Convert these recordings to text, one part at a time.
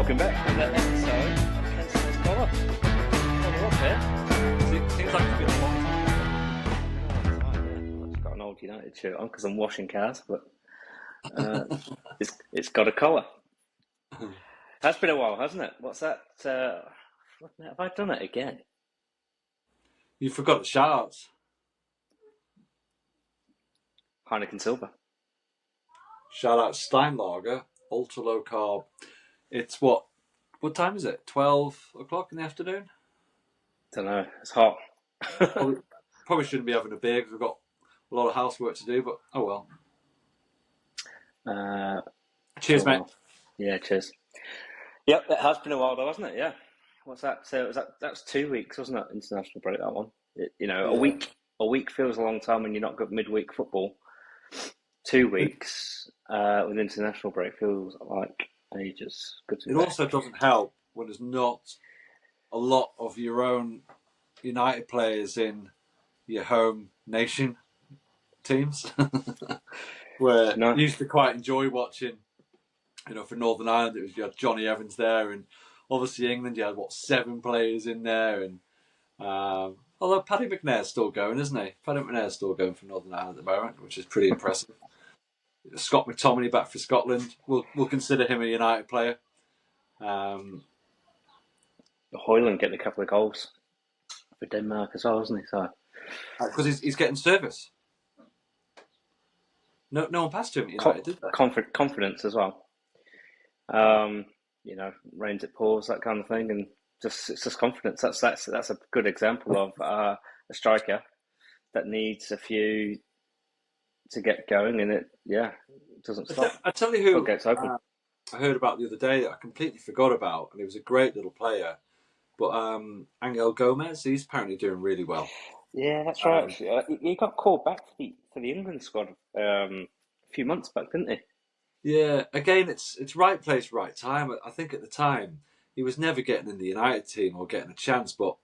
Welcome back to that episode of Cantona's Collar. Follow up here. Seems like it's been a long time. I've just got an old United shirt on because I'm washing cars, but it's got a collar. Has been a while, hasn't it? What's that? Have I done it again? You forgot the shout-outs. Heineken Silver. Shout-out Steinlager, ultra low carb. It's what time is it? 12 o'clock in the afternoon? Don't know. It's hot. Probably shouldn't be having a beer because we've got a lot of housework to do, but oh well. Cheers, mate. Yeah, cheers. Yep, it has been a while though, hasn't it? Yeah. What's that? So that's 2 weeks, wasn't it? International break, that one. A week feels a long time when you're not got midweek football. 2 weeks with international break feels like ages. Good to It also doesn't help when there's not a lot of your own United players in your home nation teams. Where you used to quite enjoy watching, for Northern Ireland, you had Johnny Evans there, and obviously England, you had 7 players in there, and although Paddy McNair's still going, isn't he? Paddy McNair's still going for Northern Ireland at the moment, which is pretty impressive. Scott McTominay back for Scotland. We'll consider him a United player. Hoyland getting a couple of goals for Denmark as well, isn't he? So because he's getting service. No one passed to him at United, did they? Confidence as well. Reigns at pause, that kind of thing, and it's just confidence. That's a good example of a striker that needs a few to get going, and it doesn't stop. I tell you who gets open. I heard about the other day that I completely forgot about, and he was a great little player. But Angel Gomez, he's apparently doing really well. Yeah, that's right. He got called back for the England squad a few months back, didn't he? Yeah, again, it's right place, right time. I think at the time he was never getting in the United team or getting a chance, but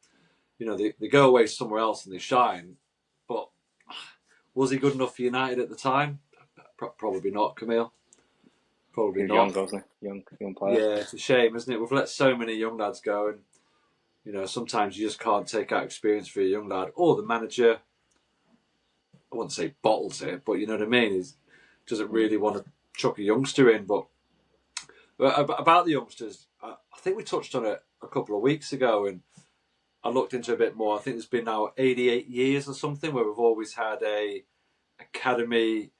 they go away somewhere else and they shine. But was he good enough for United at the time? Probably not, Camille. Probably not. Young, wasn't he? Young player. Yeah, it's a shame, isn't it? We've let so many young lads go, and sometimes you just can't take out experience for a young lad, or the manager. I wouldn't say bottles it, but you know what I mean. He doesn't really want to chuck a youngster in. But about the youngsters, I think we touched on it a couple of weeks ago, and I looked into it a bit more. I think it's been now 88 years or something where we've always had a academy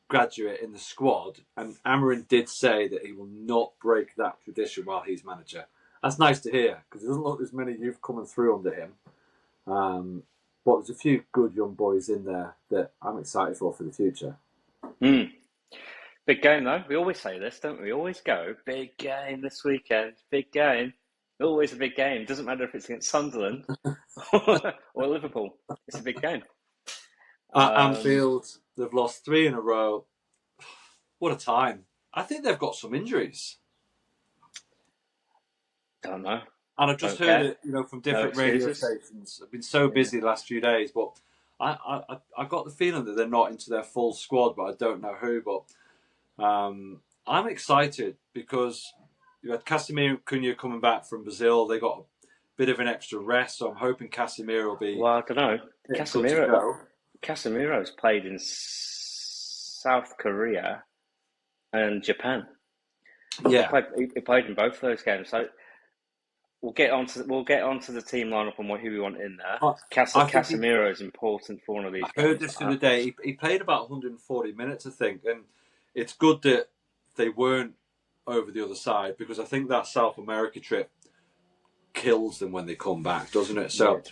graduate in the squad, and Amarin did say that he will not break that tradition while he's manager. That's nice to hear, because there doesn't look there's many youth coming through under him. But there's a few good young boys in there that I'm excited for the future. Big game though. We always say this, don't we? We always go, big game this weekend, big game. Always a big game. Doesn't matter if it's against Sunderland or Liverpool. It's a big game. Anfield, they've lost 3 in a row. What a time. I think they've got some injuries. Don't know. And I've just heard it, from different radio stations. I've been so busy the last few days, but I got the feeling that they're not into their full squad, but I don't know who. But I'm excited because you had Casemiro and Cunha coming back from Brazil. They got a bit of an extra rest, so I'm hoping Casemiro will be. Well, I don't know. Casemiro's played in South Korea and Japan. Yeah, he played in both of those games. So we'll get onto the team lineup and who we want in there. Casemiro is important for one of these games. I heard this the other day. He played about 140 minutes, I think, and it's good that they weren't over the other side, because I think that South America trip kills them when they come back, doesn't it? So,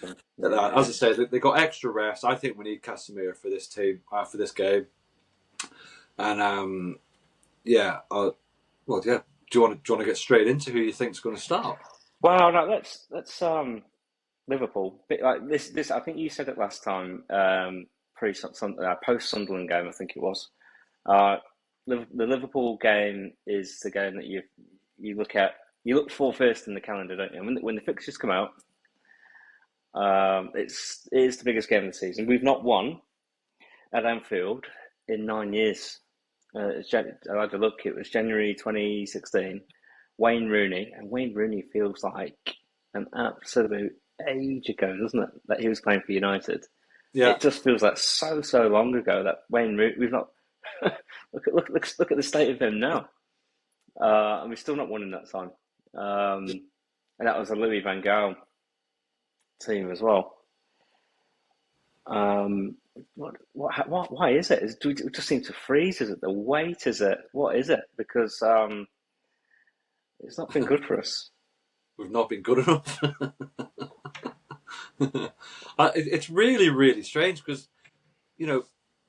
as I said, they got extra rest. I think we need Casemiro for this team, for this game. And do you want to get straight into who you think's going to start? Well, no, let's Liverpool. Bit like this. I think you said it last time. Post Sunderland game, I think it was. The Liverpool game is the game that you look for first in the calendar, don't you? When the fixtures come out, it is the biggest game of the season. We've not won at Anfield in 9 years. I had to look. It was January 2016 Wayne Rooney, and Wayne Rooney feels like an absolute age ago, doesn't it? That he was playing for United. Yeah. It just feels like so long ago that Wayne Rooney. We've not look at the state of him now, and we're still not winning that time. And that was a Louis van Gaal team as well. Um, why is it? Do we just seem to freeze? Is it the weight? Is it what is it? Because it's not been good for us. We've not been good enough. It's really, really strange because, you know,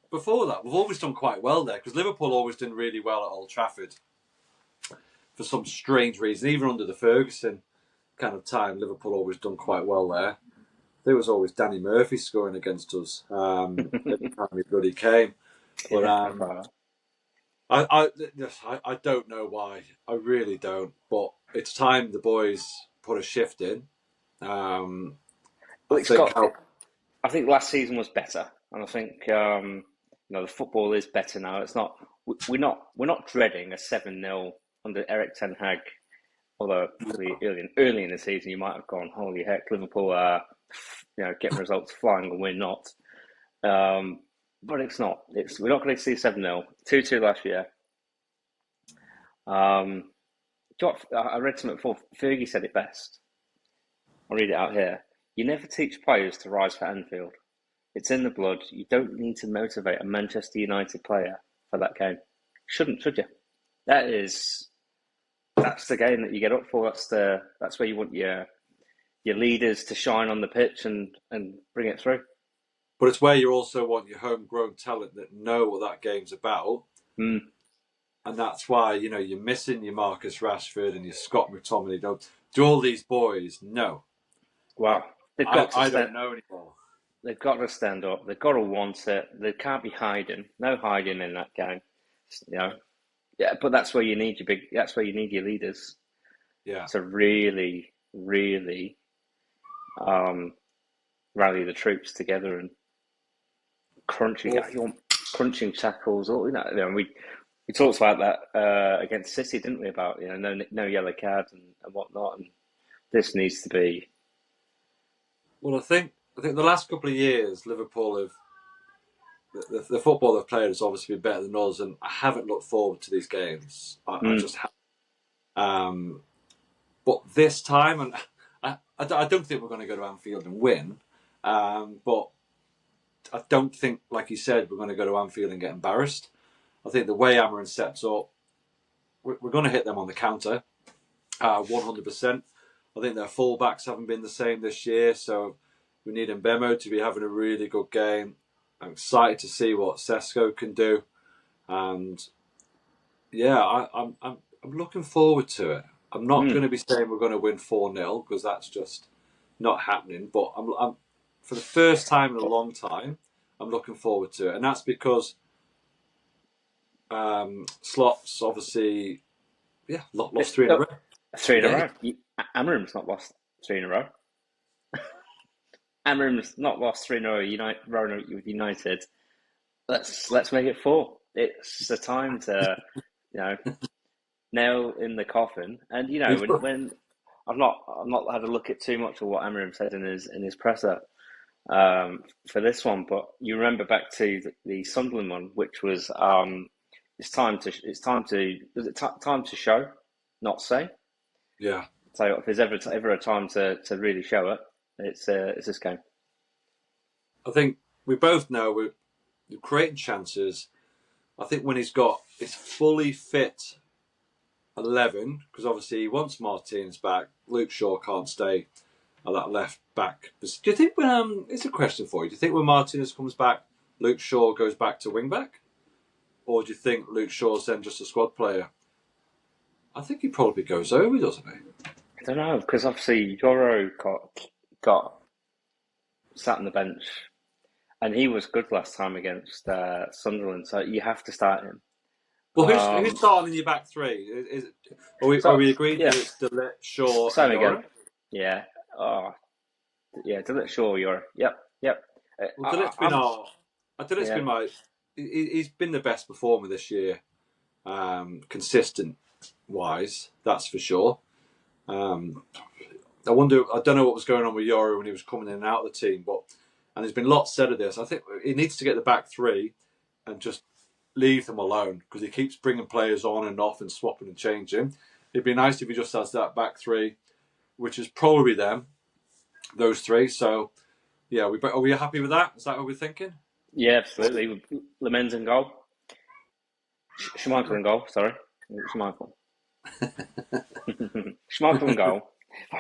before that, we've always done quite well there because Liverpool always done really well at Old Trafford for some strange reason. Even under the Ferguson kind of time, Liverpool always done quite well there. There was always Danny Murphy scoring against us every time he bloody came. But Yeah, I don't know why. I really don't. But it's time the boys put a shift in. I well, think how I think last season was better, and I think the football is better now. It's not we're not dreading a 7-0 under Eric Ten Hag. Although probably early in the season you might have gone, holy heck, Liverpool are getting results flying and we're not. But it's not. We're not going to see 7-0. 2-2 last year. I read something before. Fergie said it best. I'll read it out here. You never teach players to rise for Anfield. It's in the blood. You don't need to motivate a Manchester United player for that game. Shouldn't, should you? That's the game that you get up for. That's where you want your leaders to shine on the pitch and bring it through. But it's where you also want your homegrown talent that know what that game's about. Mm. And that's why, you're missing your Marcus Rashford and your Scott McTominay. Do all these boys know? Well, I don't know anymore. They've got to stand up. They've got to want it. They can't be hiding. No hiding in that game. Yeah, but that's where you need That's where you need your leaders. Yeah. To really, really rally the troops together and crunching tackles. We talked about that against City, didn't we? About no yellow cards and whatnot. And this needs to be. Well, I think the last couple of years, Liverpool have the football they've played has obviously been better than us, and I haven't looked forward to these games. I just have. But this time, and I don't think we're going to go to Anfield and win. But I don't think, like you said, we're going to go to Anfield and get embarrassed. I think the way Amarin sets up, we're going to hit them on the counter, 100%. I think their fullbacks haven't been the same this year, so we need Mbemo to be having a really good game. I'm excited to see what Sesko can do, and yeah, I'm looking forward to it. I'm not going to be saying we're going to win 4-0 because that's just not happening. But I'm for the first time in a long time, I'm looking forward to it, and that's because Slot's obviously lost 3 in a row. 3 in a row. Amarim's not lost 3 in a row. Amarim's not lost 3 in a row with United. Let's make it 4. It's the time to nail in the coffin. And when I've not had a look at too much of what Amarim said in his presser for this one, but you remember back to the Sunderland one, which was it's time to show, not say. Yeah. So if there's ever a time to really show it, it's this game. I think we both know we're creating chances. I think when he's got his fully fit 11, because obviously he wants Martinez back, Luke Shaw can't stay at that left back. Do you think it's a question for you? Do you think when Martinez comes back, Luke Shaw goes back to wing back? Or do you think Luke Shaw's then just a squad player? I think he probably goes over, doesn't he? I don't know, because obviously Yoro got sat on the bench, and he was good last time against Sunderland, so you have to start him. Well, who's starting in your back three? Are we agreed that it's DeLette, Shaw, same and again? Yoro? Yeah. Oh, yeah. DeLette, Shaw, Yoro. Yep. Well, DeLette's been he's been the best performer this year, consistent. wise, that's for sure. I wonder. I don't know what was going on with Yoro when he was coming in and out of the team, and there's been lots said of this. I think he needs to get the back three and just leave them alone because he keeps bringing players on and off and swapping and changing. It'd be nice if he just has that back three, which is probably those three. So yeah, are we happy with that? Is that what we're thinking? Yeah, absolutely. Lemens in goal. Schmeichel in goal. Sorry, Schmeichel. Schmeichel in goal.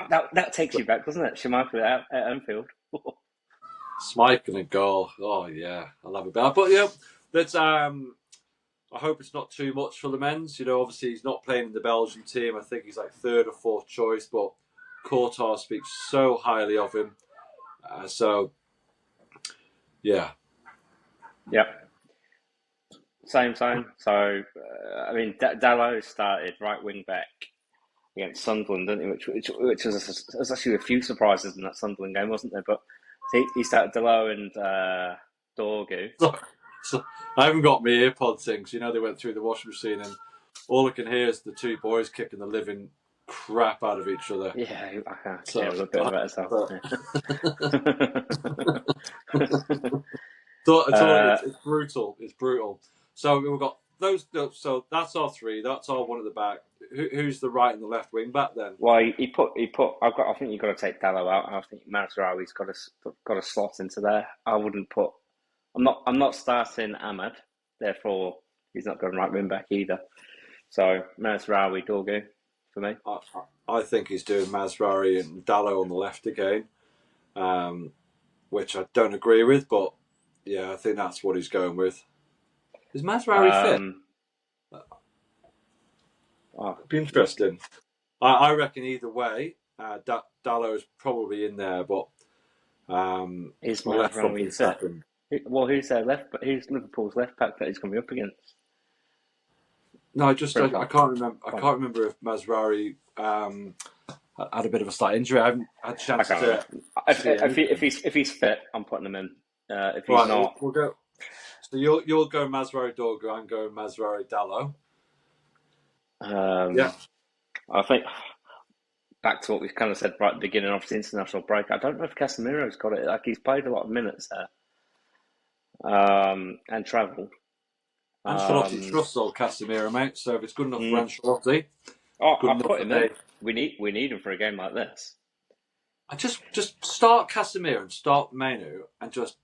That takes you back, doesn't it? Schmeichel at Anfield. Schmeichel in goal. Oh yeah, I love it. But yeah, let's. I hope it's not too much for the men's. Obviously he's not playing in the Belgian team. I think he's like third or fourth choice, but Courtois speaks so highly of him. So, yeah. Yep. Same. So, I mean, Dalot started right wing back against Sunderland, didn't he? Which was actually a few surprises in that Sunderland game, wasn't there? But he started Dalot and Dorgu. So I haven't got my earpods in because they went through the washing machine and all I can hear is the two boys kicking the living crap out of each other. Yeah, I can't care a little bit about myself. It's brutal. It's brutal. So we've got those. So that's our three. That's our one at the back. Who's the right and the left wing back then? Well, he put. I think you've got to take Dallo out. I think Mazraoui's got a slot into there. I wouldn't put. I'm not starting Ahmad. Therefore, he's not going right wing back either. So Mazraoui, Dorgu for me. I think he's doing Mazraoui and Dallo on the left again, which I don't agree with, but yeah, I think that's what he's going with. Is Mazraoui fit? It'd be interesting. I reckon either way, Dallo's probably in there, but is Mazraoui fit? Well, who's their left? But who's Liverpool's left back that he's going to be up against? No, I can't remember. I can't remember if Mazraoui had a bit of a slight injury. I haven't had a chance to. If he's fit, I'm putting him in. If he's not, we'll go. So you'll go Mazraoui Dorgu. I'm going Mazraoui Dallo. Yeah, I think back to what we kind of said right at the beginning of the international break. I don't know if Casemiro's got it. Like he's played a lot of minutes there, and travelled. Ancelotti trusts old Casemiro, mate. So if it's good enough for Ancelotti, I'll put him in. We need him for a game like this. I just start Casemiro and start Menu and just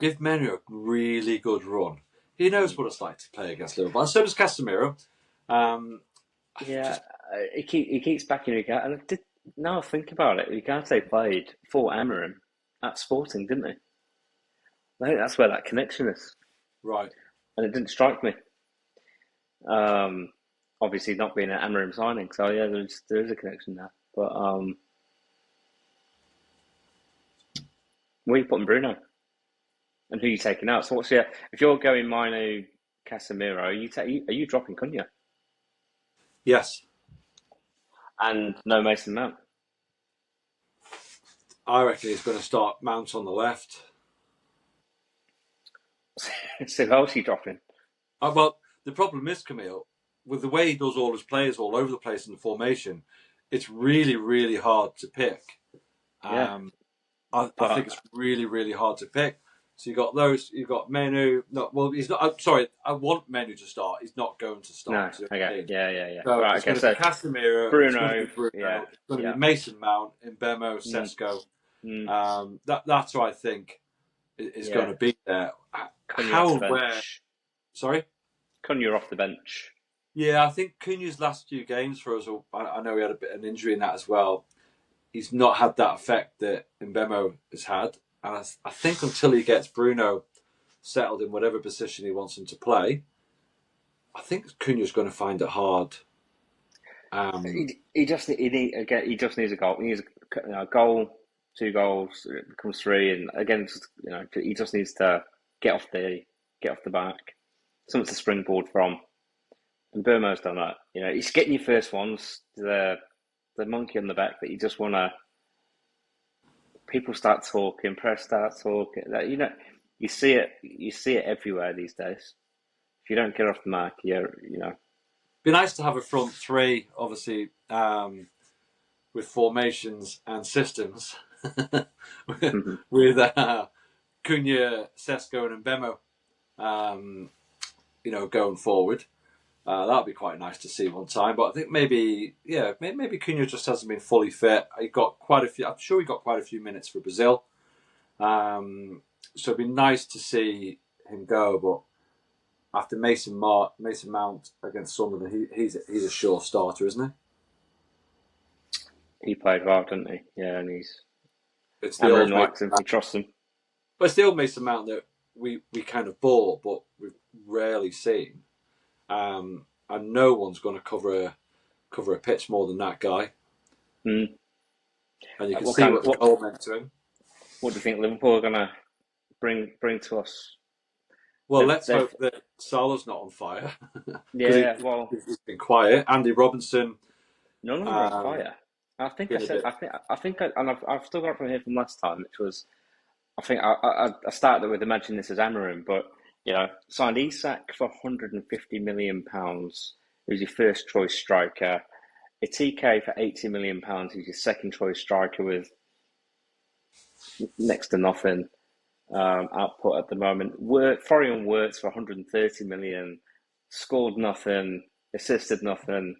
give Menu a really good run. He knows what it's like to play against Liverpool. And so does Casemiro. He keeps backing Ugarte. And now I think about it, Ugarte played for Amorim at Sporting, didn't he? I think that's where that connection is. Right. And it didn't strike me. Obviously not being an Amorim signing, so yeah, there is a connection there. But where are you putting Bruno? And who are you taking out? So if you're going Mino, Casemiro, are you dropping Cunha? Yes. And no Mason Mount? I reckon he's going to start Mount on the left. So who else are you dropping? Well, the problem is, Camille, with the way he does all his players all over the place in the formation, it's really, really hard to pick. I think it's really, really hard to pick. So you got those. You got Menu. No, well, he's not. I'm sorry. I want Menu to start. He's not going to start. No. Okay. Yeah. So it's going to be Casemiro, Bruno. It's going to be Mason Mount, Mbemo, Sesko. That's what I think is going to be there. Sorry? Cunha off the bench. Yeah, I think Cunha's last few games for us, I know he had an injury in that as well. He's not had that effect that Mbemo has had. And I think until he gets Bruno settled in whatever position he wants him to play, I think Cunha's going to find it hard. He just needs a goal. He needs a goal, 2 goals, it becomes 3, and again, he just needs to get off the back, something to springboard from. And Burmo's done that. He's getting your first ones, the monkey on the back that you just want to. People start talking, press start talking. You see it everywhere these days. If you don't get off the mark, Be nice to have a front three, obviously, with formations and systems, Mhm. with Cunha, Sesko, and Mbemo, going forward. That'd be quite nice to see one time. But I think maybe Cunha just hasn't been fully fit. He got quite a few. I'm sure he got quite a few minutes for Brazil. So it'd be nice to see him go. But after Mason Mount against Sunderland, he's a sure starter, isn't He played well, didn't he? Yeah, and he's he? It's the Amarin old Mason likes him. Mount. He trusts him. But it's the old Mason Mount that we kind of bought, but we've rarely seen. And no one's going to cover a pitch more than that guy. Mm. And you can see what the goal meant to him. What do you think Liverpool are going to bring to us? Well, let's hope that Salah's not on fire. Yeah, he's been quiet. Andy Robinson. none of them are on fire. I think I said. And I've still got it from here from last time, which was I think I started with imagining this as Amarin, but signed Isak for £150 million, who's your first choice striker. Itike for £80 million, who's your second choice striker with next to nothing output at the moment. Florian Wirtz for 130 million, scored nothing, assisted nothing,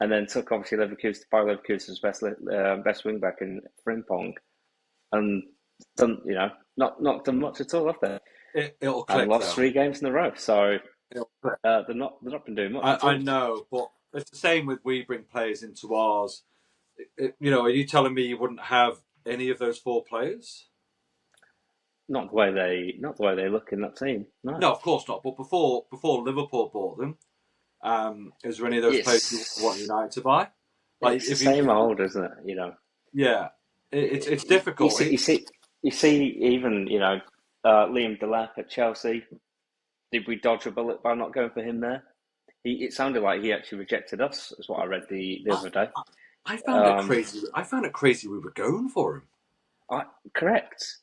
and then took obviously Leverkusen's best wing back in Frimpong, and done not done much at all, have they? It'll click. And lost 3 games in a row, so they're not been doing much. I know, but it's the same with we bring players into ours. Are you telling me you wouldn't have any of those 4 players? Not the way they look in that team. No, of course not. But before Liverpool bought them, is there any of those players you want United to buy? It's the same old, isn't it? Yeah, it's difficult. You see, even Liam Delap at Chelsea. Did we dodge a bullet by not going for him there? It sounded like he actually rejected us, is what I read the other day. I found it crazy. I found it crazy we were going for him. Correct.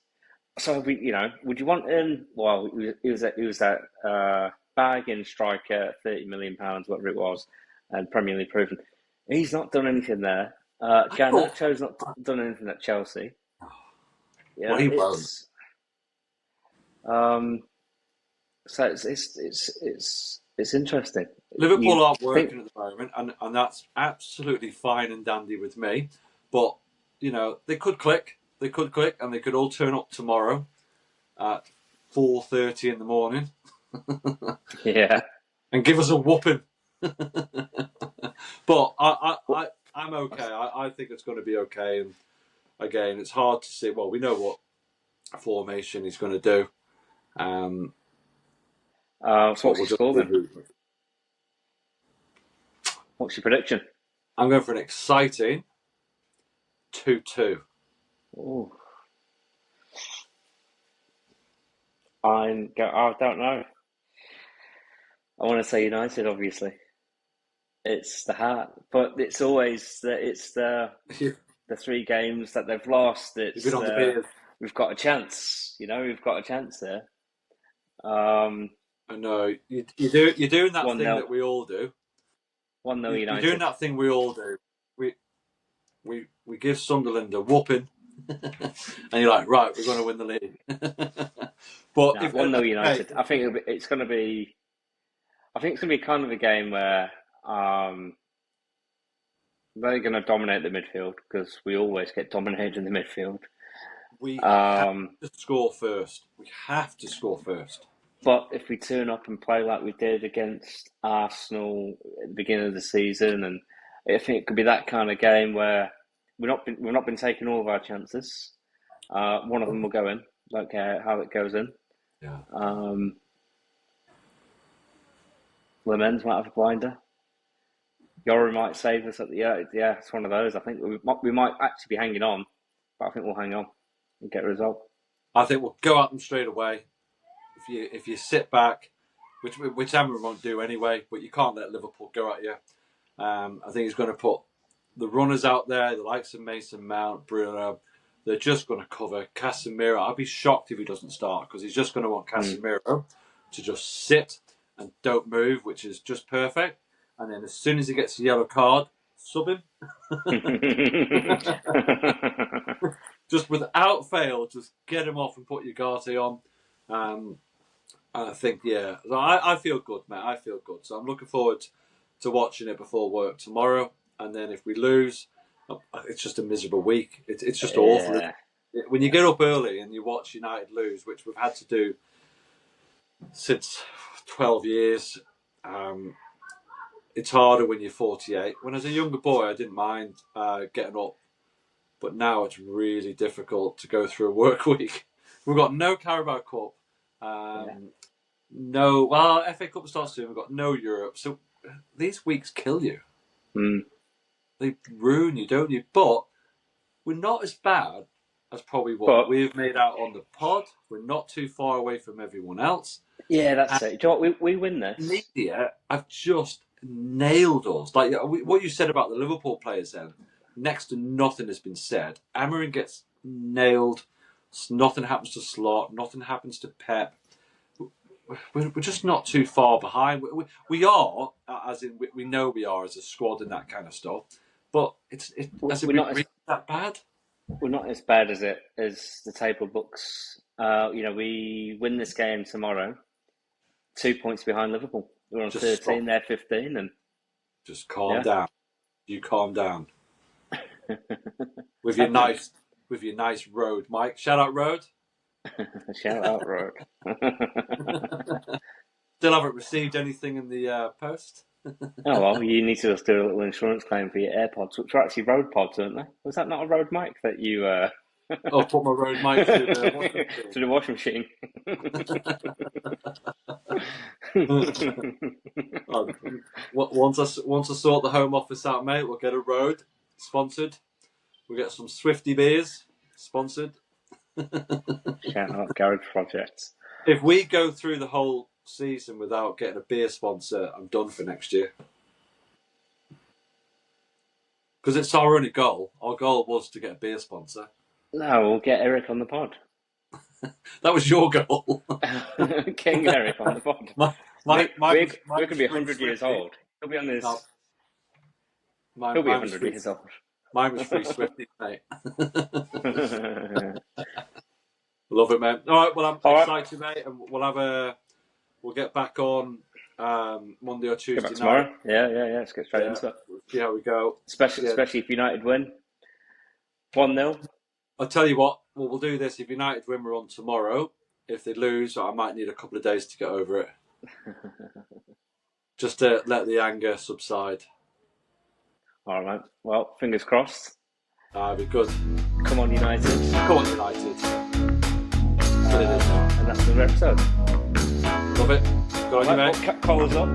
So would you want him? Well, he was that bargain striker, £30 million, whatever it was, and Premier League proven. He's not done anything there. Garnacho's not done anything at Chelsea. Well, he won't. So it's interesting. Liverpool aren't working at the moment, and that's absolutely fine and dandy with me. But they could click. They could click, and they could all turn up tomorrow at 4:30 in the morning. Yeah, and give us a whooping. But I'm okay. I think it's going to be okay. And again, it's hard to see. Well, we know what formation he's going to do. So what's your score then? What's your prediction? I'm going for an exciting 2-2. Ooh. I don't know. I want to say United, obviously. It's the heart, but it's always the 3 games that they've lost. It's we've got a chance. We've got a chance there. I know you're doing that thing that we all do. 1-0 United. You're doing that thing we all do. We give Sunderland a whooping, and you're like, right, we're going to win the league. But if 1-0 United, I think it's going to be. I think it's going to be kind of a game where they're going to dominate the midfield because we always get dominated in the midfield. We have to score first. But if we turn up and play like we did against Arsenal at the beginning of the season, and I think it could be that kind of game where we've not been taking all of our chances. One of them will go in. Don't care how it goes in. Yeah. Lemens might have a blinder. Yoru might save us at the yeah. It's one of those. I think we might actually be hanging on, but I think we'll hang on and get a result. I think we'll go at them straight away. If you sit back, which Amarin won't do anyway, but you can't let Liverpool go at you. I think he's going to put the runners out there, the likes of Mason Mount, Bruno. They're just going to cover Casemiro. I'd be shocked if he doesn't start because he's just going to want Casemiro to just sit and don't move, which is just perfect. and then as soon as he gets a yellow card, sub him. Just without fail, just get him off and put Ugarte on. And I think, yeah, I feel good, mate. I feel good. So I'm looking forward to watching it before work tomorrow. And then if we lose, it's just a miserable week. It's just awful. When you get up early and you watch United lose, which we've had to do since 12 years, it's harder when you're 48. When I was a younger boy, I didn't mind getting up. But now it's really difficult to go through a work week. We've got no Carabao Cup. No, well, FA Cup starts soon. We've got no Europe. So these weeks kill you. They ruin you, don't you? But we're not as bad as probably what we've made out on the pod. We're not too far away from everyone else. Yeah, that's it. Do you know what? We win this. Media have just nailed us. Like what you said about the Liverpool players then, next to nothing has been said. Amorim gets nailed. Nothing happens to Slot. Nothing happens to Pep. We're just not too far behind. We are, as in we know we are as a squad and that kind of stuff. But we're not really that bad. We're not as bad as the table looks. We win this game tomorrow. 2 points behind Liverpool. We're on 13, they're 15, and just calm down. You calm down. with your nice road, Mike. Shout out road. Shout out road. Still haven't received anything in the post. Oh well, you need to just do a little insurance claim for your AirPods, which are actually road pods, aren't they? Was that not a road mic that you? I'll put my road mic to the washing machine. Once I sort the home office out, mate, we'll get a road sponsored. We'll get some Swifty beers sponsored. Shout out Garage Projects. If we go through the whole season without getting a beer sponsor, I'm done for next year. Because it's our only goal. Our goal was to get a beer sponsor. No, we'll get Eric on the pod. That was your goal. King Eric on the pod. We're going to be 100 years old. He'll be on this. He'll be 100 years old. Mine was free Swifty, mate. Love it, man. All right, well, I'm excited, mate, and we'll get back on Monday or Tuesday night. Tomorrow. Yeah. Let's get straight into it. We'll see how we go. Especially if United win 1-0. I'll tell you what. Well, we'll do this. If United win, we're on tomorrow. If they lose, I might need a couple of days to get over it. Just to let the anger subside. All right. Well, fingers crossed. Be good. Come on, United. Come on, United. And that's another episode. Love it. Go on, you, mate. Call us up.